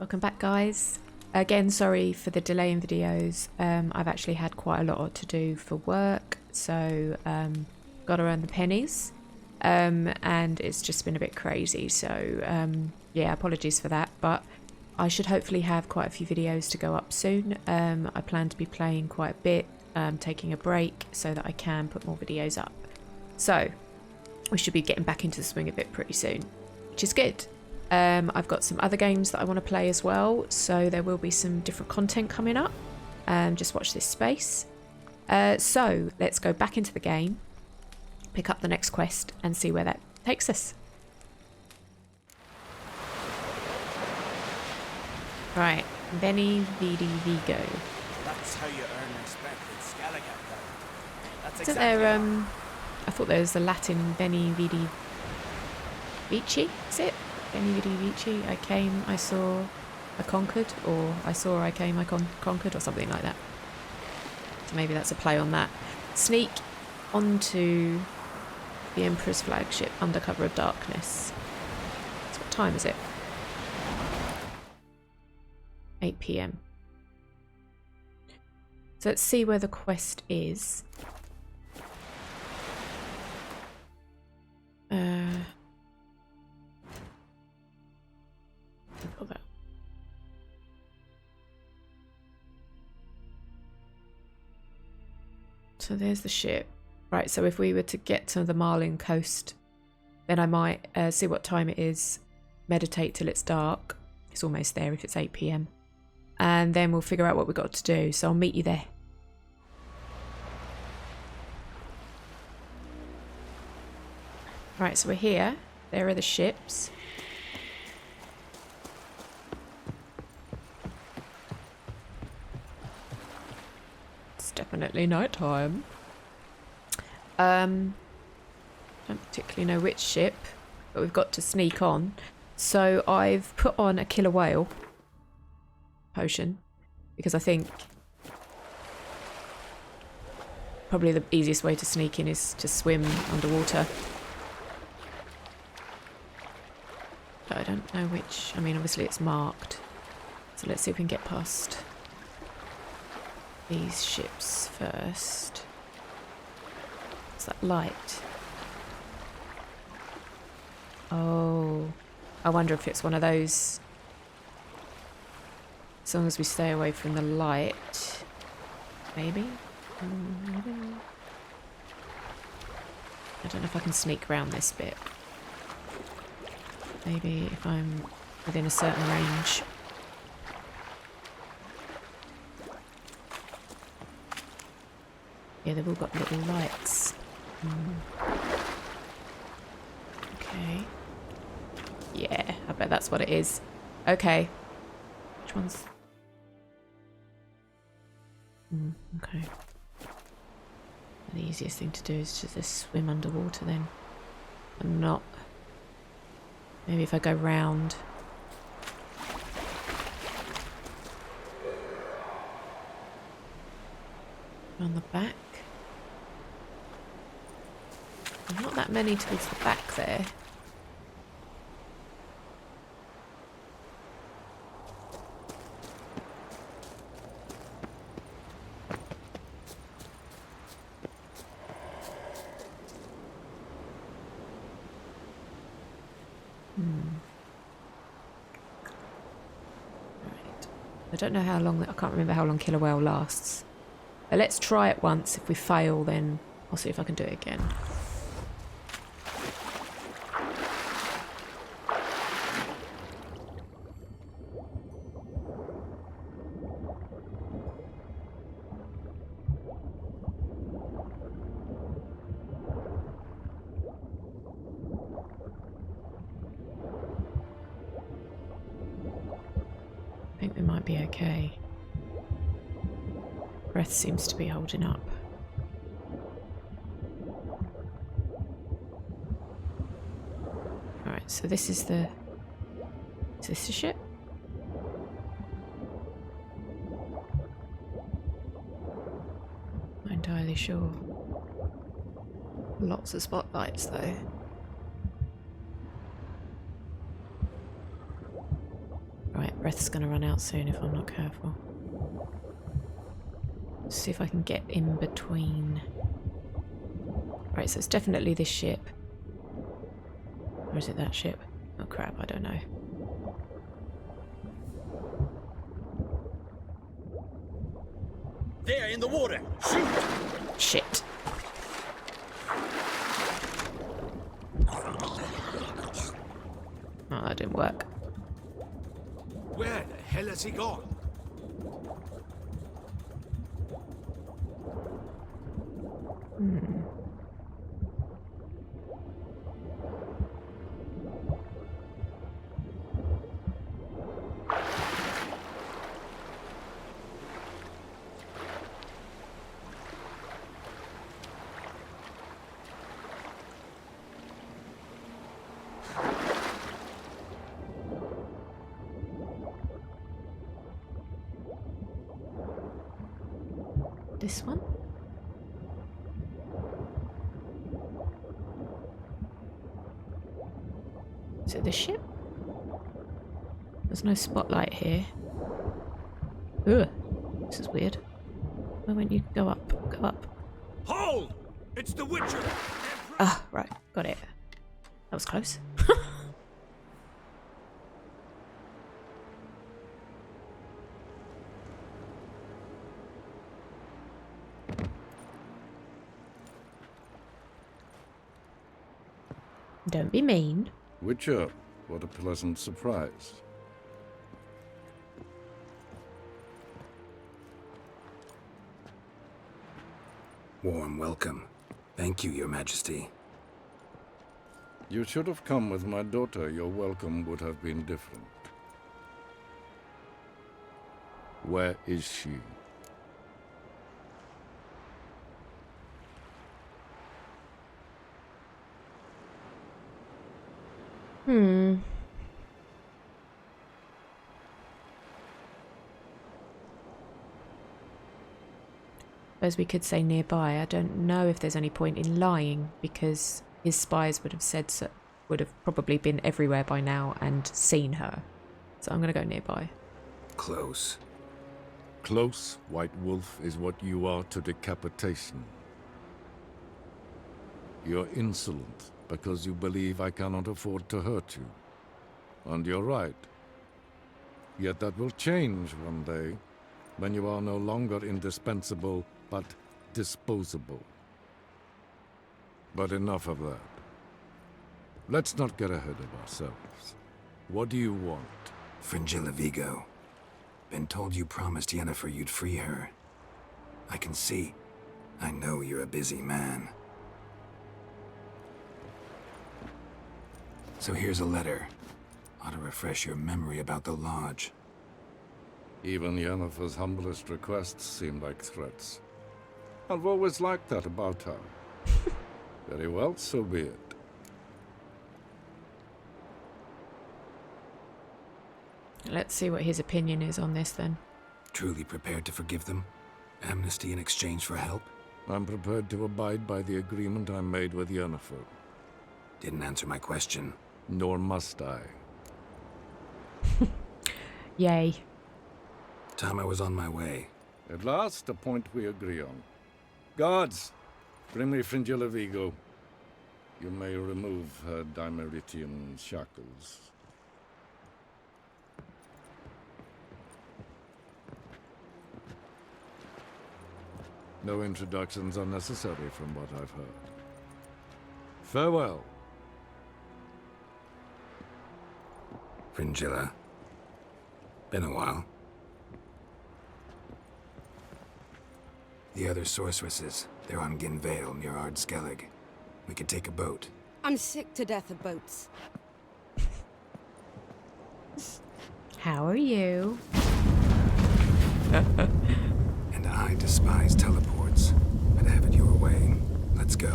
Welcome back, guys. Again, sorry for the delay in videos. I've actually had quite a lot to do for work, so got to earn the pennies, and it's just been a bit crazy. So yeah, apologies for that, but I should hopefully have quite a few videos to go up soon. I plan to be playing quite a bit, taking a break so that I can put more videos up. So we should be getting back into the swing of it pretty soon, which is good. I've got some other games that I want to play as well, so there will be some different content coming up. Just watch this space. So let's go back into the game, pick up the next quest, and see where that takes us. Right, VENI VIDI VIGO. That's how you earn respect in Skellige, though. That's Isn't exactly there, I thought there was the Latin VENI VIDI VICI, is it? VENI VIDI VICI, I came, I saw, I conquered, or I saw, I came, I conquered, or something like that. So maybe that's a play on that. Sneak onto the Emperor's flagship under cover of darkness. So what time is it? 8 PM. So let's see where the quest is. Got that. So there's the ship. Right, so if we were to get to the Marlin coast, then I might see what time it is, meditate till it's dark. It's almost there if it's 8 PM. And then we'll figure out what we've got to do. So I'll meet you there. Right, so we're here. There are the ships. It's definitely night time. Don't particularly know which ship, but we've got to sneak on. So I've put on a killer whale potion because I think probably the easiest way to sneak in is to swim underwater. But I don't know which. I mean, obviously it's marked. So let's see if we can get past these ships first. What's that light? Oh, I wonder if it's one of those. As long as we stay away from the light. Maybe? I don't know if I can sneak around this bit. Maybe if I'm within a certain range. Yeah, they've all got little lights. Okay. Yeah, I bet that's what it is. Okay. Which one's... okay. The easiest thing to do is to just swim underwater then. And not... maybe if I go round. On the back. There's not that many towards the back there. Right. I don't know how long, I can't remember how long killer whale lasts. But let's try it once. If we fail, then I'll see if I can do it again. I think we might be okay. Breath seems to be holding up. Alright, so this is the... is this the ship? Not entirely sure. Lots of spotlights though. Right, Breath's gonna run out soon if I'm not careful. Let's see if I can get in between. Right, so it's definitely this ship. Or is it that ship? Oh crap, I don't know. There, in the water! Shoot! Shit. Oh, that didn't work. Where the hell has he gone? This one? Is it this ship? There's no spotlight here. Ugh, this is weird. Why won't you go up? Go up. Hold! It's the Witcher! Ah, right, got it. That was close. Don't be mean. Witcher, what a pleasant surprise. Warm welcome. Thank you, Your Majesty. You should have come with my daughter. Your welcome would have been different. Where is she? Suppose we could say nearby. I don't know if there's any point in lying because his spies would have said so, would have probably been everywhere by now and seen her. So I'm going to go nearby. Close. Close, White Wolf, is what you are to decapitation. You're insolent because you believe I cannot afford to hurt you. And you're right. Yet that will change one day, when you are no longer indispensable, but disposable. But enough of that. Let's not get ahead of ourselves. What do you want? Fringilla Vigo. Been told you promised Yennefer you'd free her. I can see. I know you're a busy man. So here's a letter. Ought to refresh your memory about the Lodge. Even Yennefer's humblest requests seem like threats. I've always liked that about her. Very well, so be it. Let's see what his opinion is on this then. Truly prepared to forgive them? Amnesty in exchange for help? I'm prepared to abide by the agreement I made with Yennefer. Didn't answer my question. Nor must I. Yay. Time I was on my way. At last, a point we agree on. Guards, bring me Fringilla Vigo. You may remove her Dimeritian shackles. No introductions are necessary from what I've heard. Farewell. Fringilla. Been a while. The other sorceresses, they're on Ginvale near Ardskellig. We could take a boat. I'm sick to death of boats. How are you? And I despise teleports. I'd have it your way. Let's go.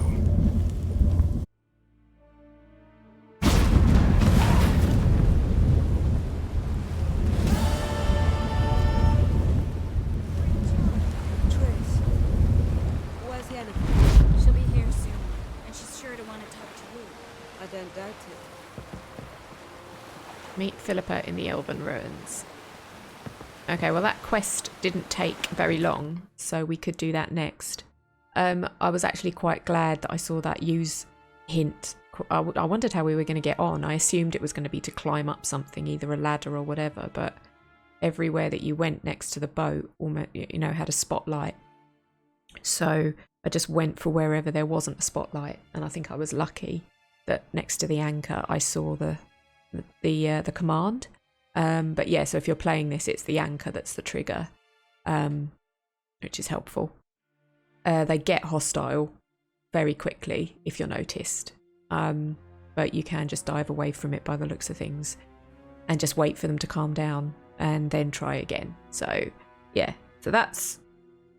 She'll be here soon, and she's sure to want to talk to you. I don't doubt it. Meet Phillippa in the Elven ruins. Okay, well that quest didn't take very long, so we could do that next. I was actually quite glad that I saw that use hint. I wondered how we were going to get on. I assumed it was going to be to climb up something, either a ladder or whatever, but everywhere that you went next to the boat, almost, you know, had a spotlight. So I just went for wherever there wasn't a spotlight, and I think I was lucky that next to the anchor I saw the command. But yeah, so if you're playing this, it's the anchor that's the trigger, which is helpful. They get hostile very quickly if you're noticed, but you can just dive away from it by the looks of things and just wait for them to calm down and then try again. So yeah, so that's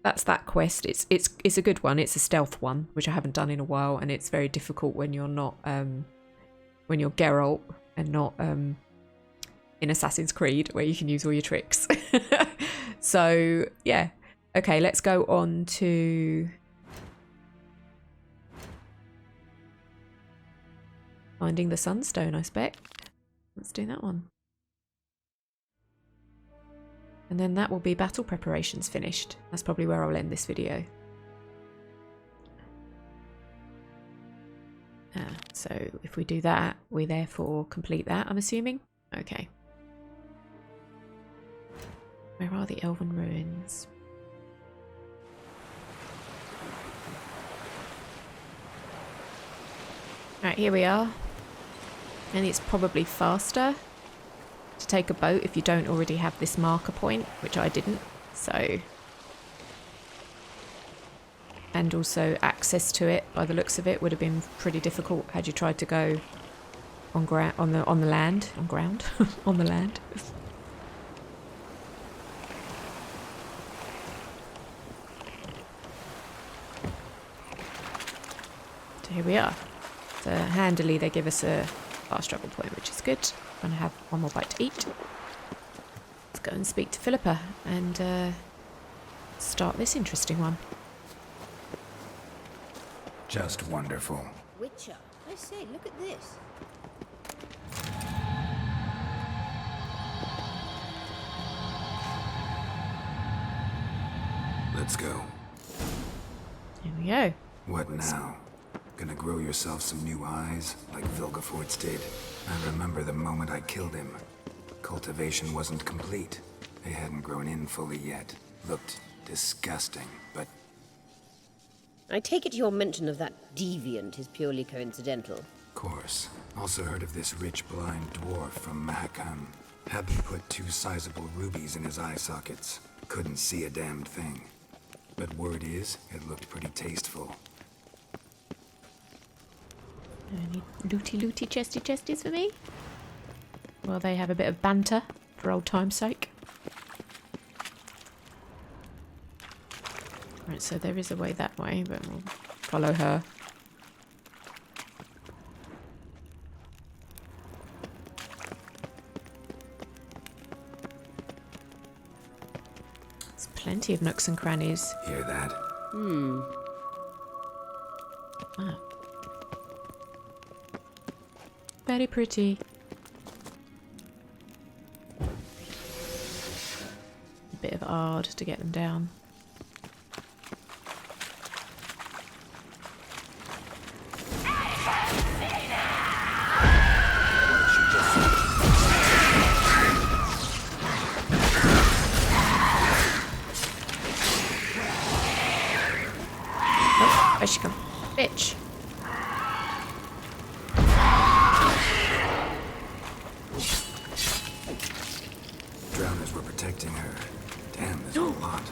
that quest. It's a good one. It's a stealth one, which I haven't done in a while, and it's very difficult when you're not when you're Geralt and not in Assassin's Creed, where you can use all your tricks. So yeah, okay, let's go on to finding the Sunstone, I expect. Let's do that one. And then that will be battle preparations finished. That's probably where I'll end this video. So if we do that, we therefore complete that, I'm assuming. Okay. Where are the Elven ruins? Alright, here we are. And it's probably faster to take a boat if you don't already have this marker point, which I didn't. So, and also access to it, by the looks of it, would have been pretty difficult had you tried to go on the land. So here we are. So handily they give us a fast travel point, which is good. I'm gonna have one more bite to eat. Let's go and speak to Phillippa and start this interesting one. Just wonderful. Witcher. I say, look at this. Let's go. Here we go. What now? Gonna grow yourself some new eyes, like Vilgefortz did? I remember the moment I killed him. Cultivation wasn't complete. They hadn't grown in fully yet. Looked disgusting, but... I take it your mention of that deviant is purely coincidental. Course. Also heard of this rich blind dwarf from Mahakam. Had them put 2 sizable rubies in his eye sockets. Couldn't see a damned thing. But word is, it looked pretty tasteful. Any looty chesties for me? Well, they have a bit of banter for old time's sake. Right, so there is a way that way, but we'll follow her. There's plenty of nooks and crannies. Hear that? Ah. Very pretty. A bit of ard to get them down. Oh, where'd she come? Bitch. Drowners were protecting her. Damn, there's a lot.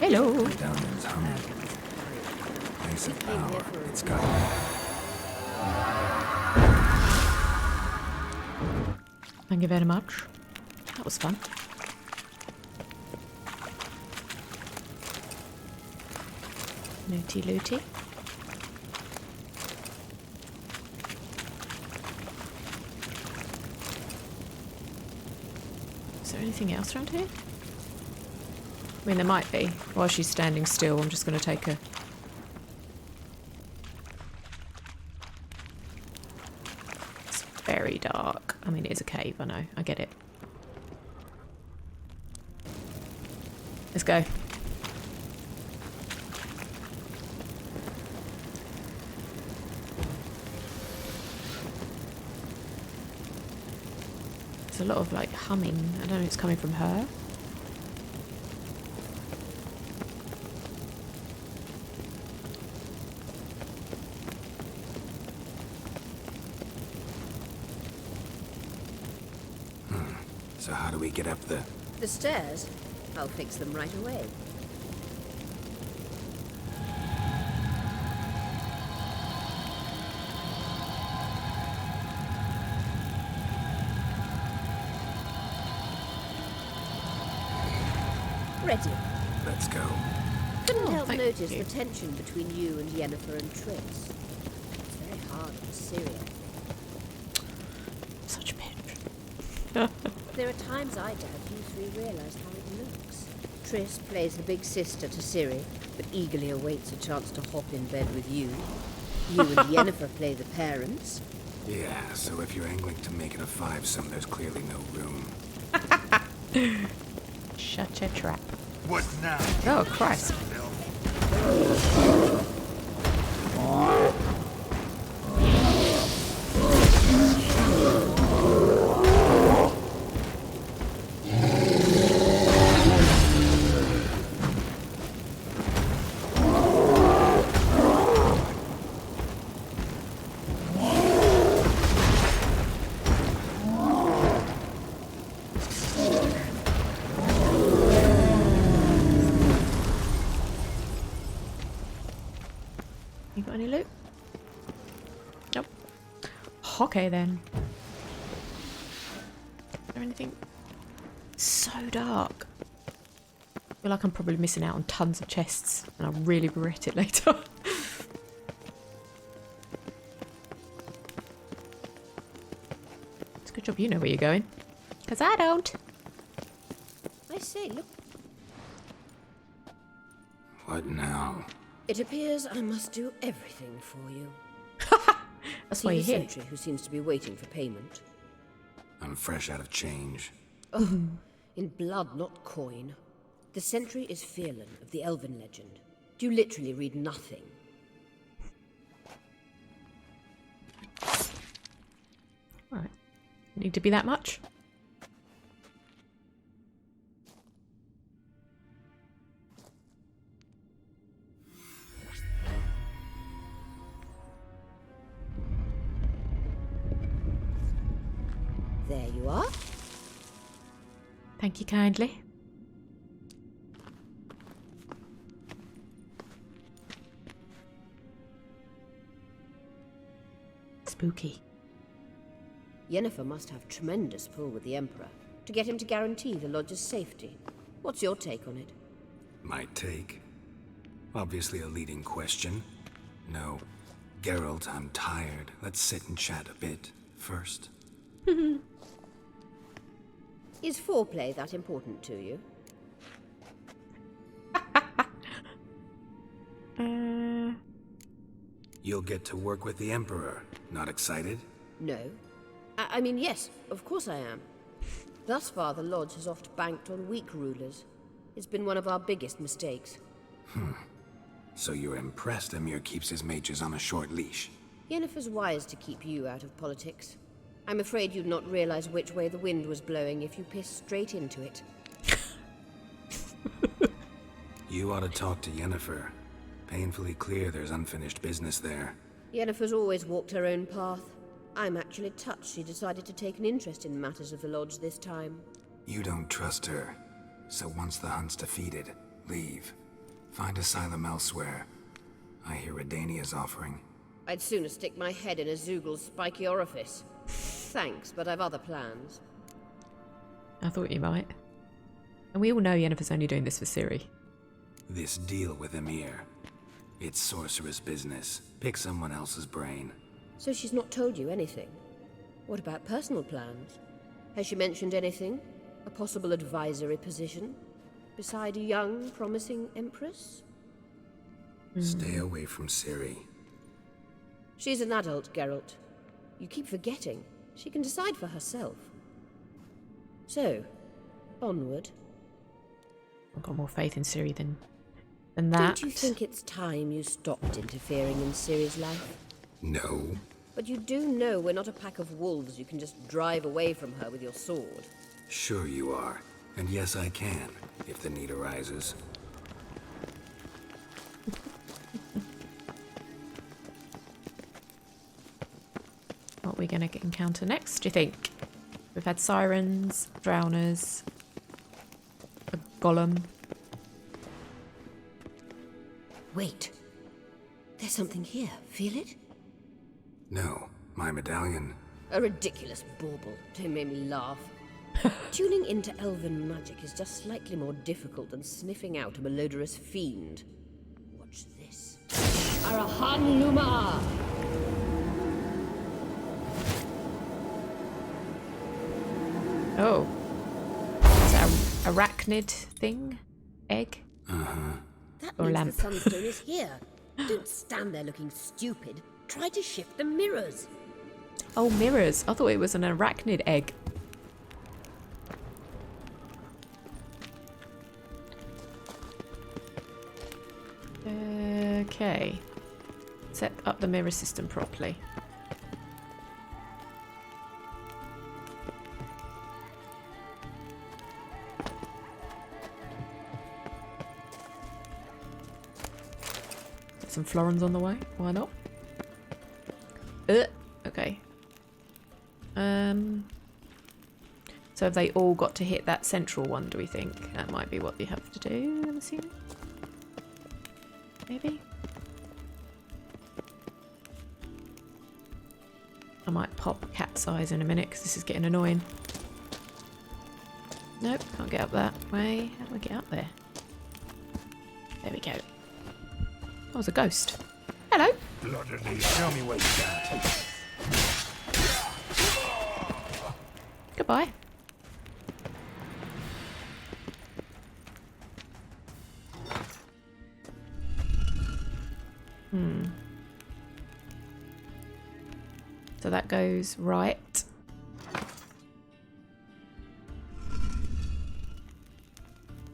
Hello. Downland's hungry. Place of power. It's got Thank you very much. That was fun. Looty looty. Is there anything else around here? I mean, there might be. While she's standing still, I'm just going to take a... It's very dark. I mean, it is a cave, I know. I get it. Let's go. There's a lot of like humming. I don't know if it's coming from her. So how do we get up the... The stairs? I'll fix them right away. Ready. Let's go. Couldn't help thank notice you. the tension between you and Yennefer and Triss. It's very hard on Syria. Such a bitch. There are times I doubt you three realise how it looks. Triss plays the big sister to Ciri, but eagerly awaits a chance to hop in bed with you. You and Yennefer play the parents. Yeah, so if you're angling to make it a fivesome, there's clearly no room. Shut your trap. What now? Oh, Christ. You got any loot? Nope. Okay then. Is there anything? So dark. I feel like I'm probably missing out on tons of chests and I'll really regret it later. It's a good job you know where you're going. Because I don't. I say, look. What now? It appears I must do everything for you. That's See why the you're here. sentry who seems to be waiting for payment. I'm fresh out of change. In blood, not coin. The sentry is Fearlan of the Elven legend. Do you literally read nothing? Alright. Need to be that much? There you are. Thank you kindly. Spooky. Yennefer must have tremendous pull with the Emperor to get him to guarantee the lodge's safety. What's your take on it? My take? Obviously a leading question. No. Geralt, I'm tired. Let's sit and chat a bit first. Is foreplay that important to you? You'll get to work with the Emperor. Not excited? No. I mean, yes, of course I am. Thus far, the Lodge has oft banked on weak rulers. It's been one of our biggest mistakes. So you're impressed Emir keeps his mages on a short leash? Yennefer's wise to keep you out of politics. I'm afraid you'd not realize which way the wind was blowing if you pissed straight into it. You ought to talk to Yennefer. Painfully clear there's unfinished business there. Yennefer's always walked her own path. I'm actually touched she decided to take an interest in matters of the Lodge this time. You don't trust her. So once the hunt's defeated, leave. Find asylum elsewhere. I hear Redania's offering. I'd sooner stick my head in a Zoogl's spiky orifice. Thanks, but I've other plans. I thought you might. And we all know Yennefer's only doing this for Ciri. This deal with Emir. It's sorceress business. Pick someone else's brain. So she's not told you anything? What about personal plans? Has she mentioned anything? A possible advisory position? Beside a young, promising empress? Stay away from Ciri. She's an adult, Geralt. You keep forgetting. She can decide for herself. So, onward. I've got more faith in Ciri than that. Don't you think it's time you stopped interfering in Ciri's life? No. But you do know we're not a pack of wolves you can just drive away from her with your sword. Sure you are. And yes, I can, if the need arises. What are we going to encounter next, do you think? We've had sirens, drowners, a golem. Wait. There's something here. Feel it? No, my medallion. A ridiculous bauble. Don't make me laugh. Tuning into elven magic is just slightly more difficult than sniffing out a malodorous fiend. Watch this. Arahan Luma! Oh. Is that an arachnid thing? Egg? That Or means lamp. the Sunstone is here. Don't stand there looking stupid. Try to shift the mirrors. Oh, mirrors. I thought it was an arachnid egg. Okay. Set up the mirror system properly. Some florins on the way. Why not? Okay. So have they all got to hit that central one, do we think? That might be what they have to do, I'm assuming. Maybe? I might pop cat's eyes in a minute because this is getting annoying. Nope, can't get up that way. How do I get up there? There we go. Oh, it's a ghost. Hello. Show me what you got. Goodbye. So that goes right.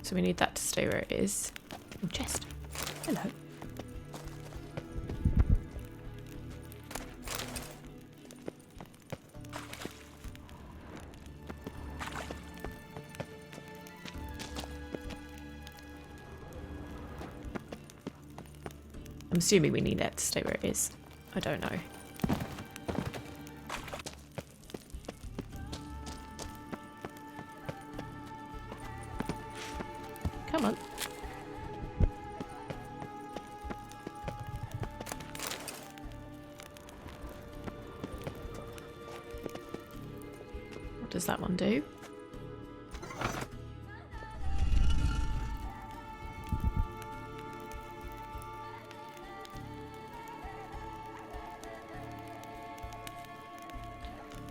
So we need that to stay where it is. Oh, chest. Hello. I'm assuming we need that to stay where it is. I don't know. Come on. What does that one do?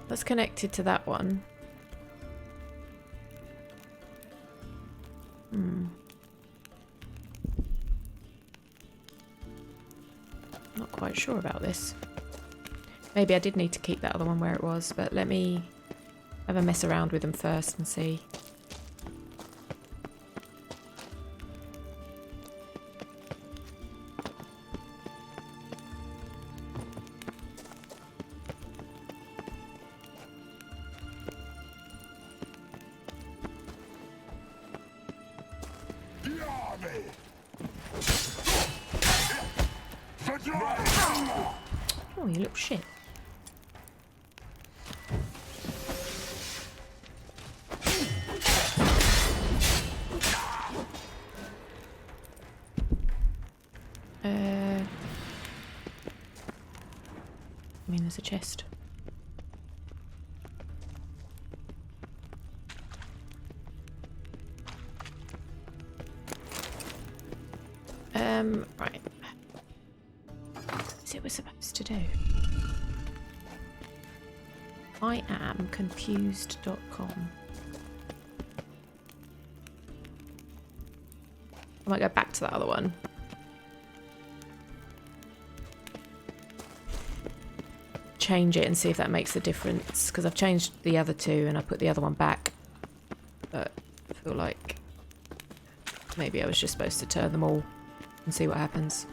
That's connected to that one. Not quite sure about this. Maybe I did need to keep that other one where it was, but let me have a mess around with them first and see. Oh, you little shit. I mean, there's a chest. Right. What is it we're supposed to do? I am confused.com. I might go back to that other one. Change it and see if that makes a difference, because I've changed the other two and I put the other one back, but I feel like Maybe I was just supposed to turn them all and see what happens.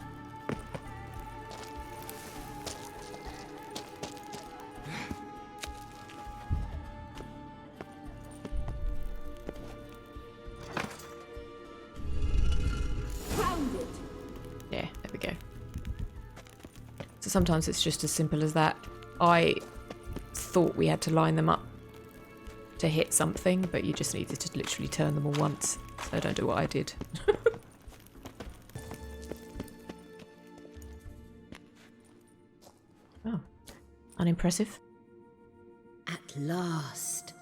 Yeah, there we go. So sometimes it's just as simple as that. I thought we had to line them up to hit something, but you just needed to literally turn them all once. So don't do what I did. Oh, unimpressive. At last.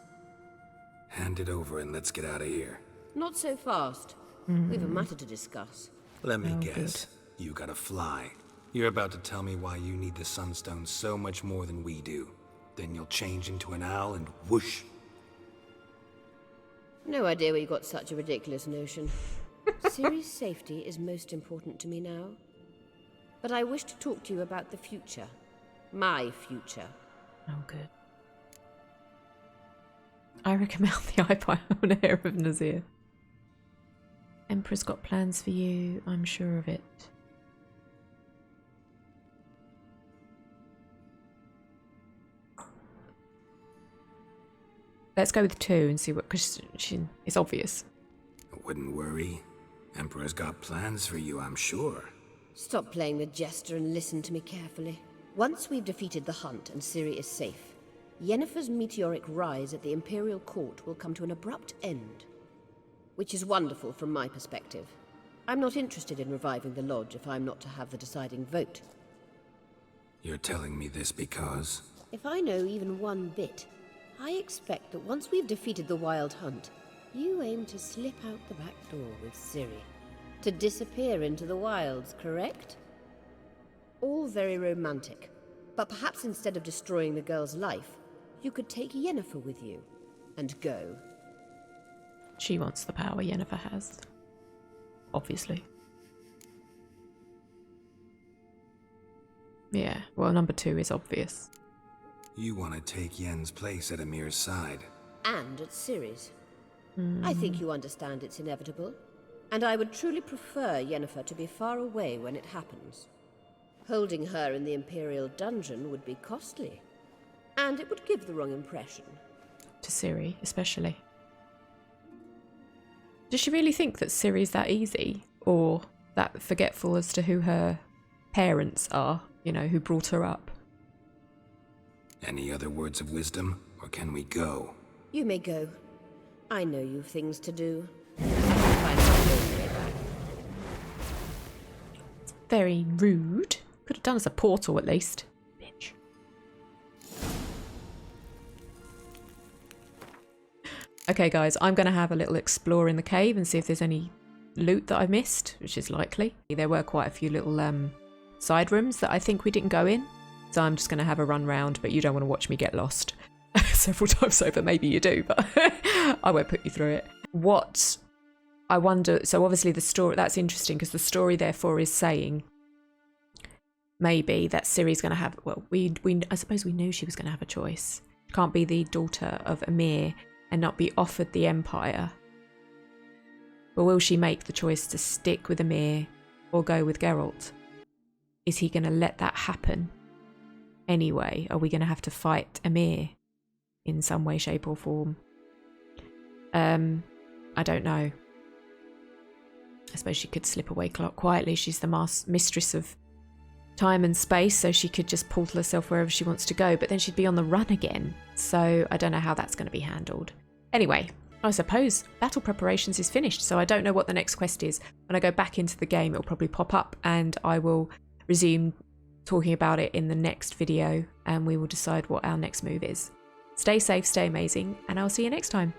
Hand it over and let's get out of here. Not so fast. We've a matter to discuss. Let me guess. You gotta fly. You're about to tell me why you need the Sunstone so much more than we do. Then you'll change into an owl and whoosh. No idea where you got such a ridiculous notion. Ciri's safety is most important to me now. But I wish to talk to you about the future. My future. Oh, good. I reckon mount the eyebrow on a hair of Nazir. Emperor's got plans for you, I'm sure of it. Let's go with 2 and see what, because it's obvious. Wouldn't worry. Emperor's got plans for you, I'm sure. Stop playing the jester and listen to me carefully. Once we've defeated the hunt and Ciri is safe, Yennefer's meteoric rise at the Imperial Court will come to an abrupt end. Which is wonderful from my perspective. I'm not interested in reviving the Lodge if I'm not to have the deciding vote. You're telling me this because... If I know even one bit, I expect that once we've defeated the Wild Hunt, you aim to slip out the back door with Ciri. To disappear into the wilds, correct? All very romantic. But perhaps instead of destroying the girl's life, you could take Yennefer with you. And go. She wants the power Yennefer has. Obviously. Yeah, well, number 2 is obvious. You want to take Yen's place at Amir's side. And at Ciri's. I think you understand it's inevitable. And I would truly prefer Yennefer to be far away when it happens. Holding her in the Imperial dungeon would be costly. And it would give the wrong impression. To Ciri, especially. Does she really think that Ciri's that easy? Or that forgetful as to who her parents are? You know, who brought her up? Any other words of wisdom, or can we go? You may go. I know you've things to do. Find out your way back. Very rude. Could have done as a portal at least. Bitch. Okay guys, I'm going to have a little explore in the cave and see if there's any loot that I missed, which is likely. There were quite a few little side rooms that I think we didn't go in. So I'm just going to have a run round, but you don't want to watch me get lost several times over. Maybe you do, but I won't put you through it. What I wonder, so obviously the story, that's interesting because the story therefore is saying maybe that Ciri's going to have, well, I suppose we knew she was going to have a choice. Can't be the daughter of Emir and not be offered the Empire. But will she make the choice to stick with Emir or go with Geralt? Is he going to let that happen? Anyway, are we going to have to fight Emir in some way, shape or form? I don't know. I suppose she could slip away quietly. She's the mistress of time and space, so she could just portal herself wherever she wants to go, but then she'd be on the run again. So I don't know how that's going to be handled. Anyway, I suppose battle preparations is finished, so I don't know what the next quest is. When I go back into the game, it'll probably pop up and I will resume talking about it in the next video and we will decide what our next move is. Stay safe, stay amazing, and I'll see you next time.